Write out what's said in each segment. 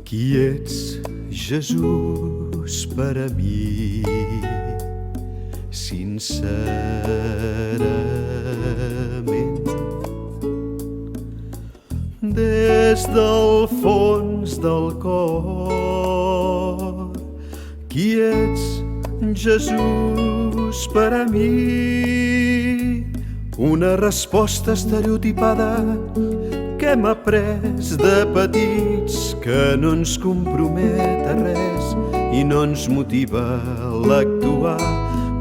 Qui ets, Jesús, per a mi, sincerament. Des del fons del cor, qui ets, Jesús, per a mi? Una resposta estereotipada que hem après de petits, que no ens compromet a res i no ens motiva a l'actuar.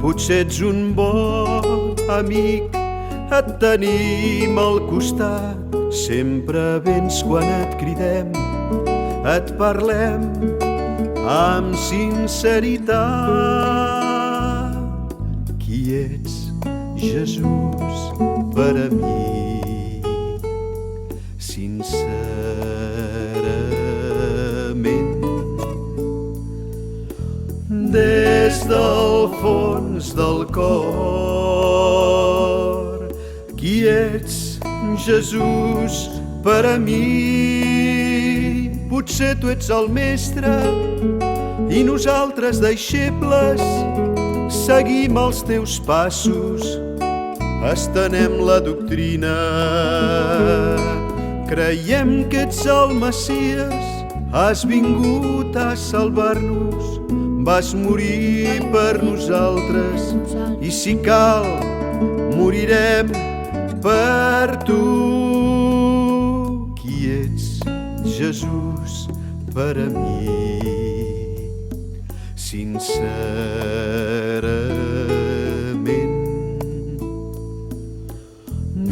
Potser ets un bon amic, et tenim al costat, sempre vens quan et cridem, et parlem amb sinceritat. Qui ets, Jesús, per a mi? Sincerament, des del fons del cor, qui ets, Jesús, per a mi? Potser tu ets el mestre i nosaltres, deixebles, seguim els teus passos, estenem la doctrina. Creiem que ets el Messies, has vingut a salvar-nos, vas morir per nosaltres i si cal morirem per tu. Qui ets, Jesús, per a mi? Sincerament,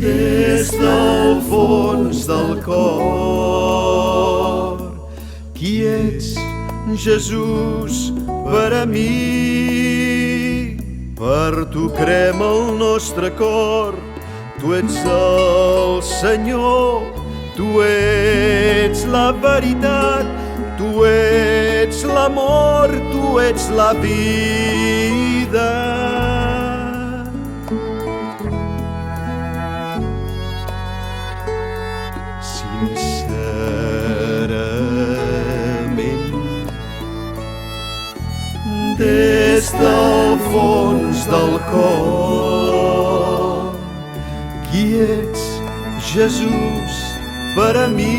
des del fons del cor, qui ets, Jesús, per a mi? Per tu crema el nostre cor, tu ets el Senyor, tu ets la veritat, tu ets l'amor, tu ets la vida. Sincerament, des del fons del cor, qui ets, Jesús, per a mi?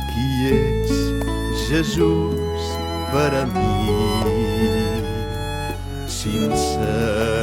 Qui ets, Jesús, per a mi? Sincerament.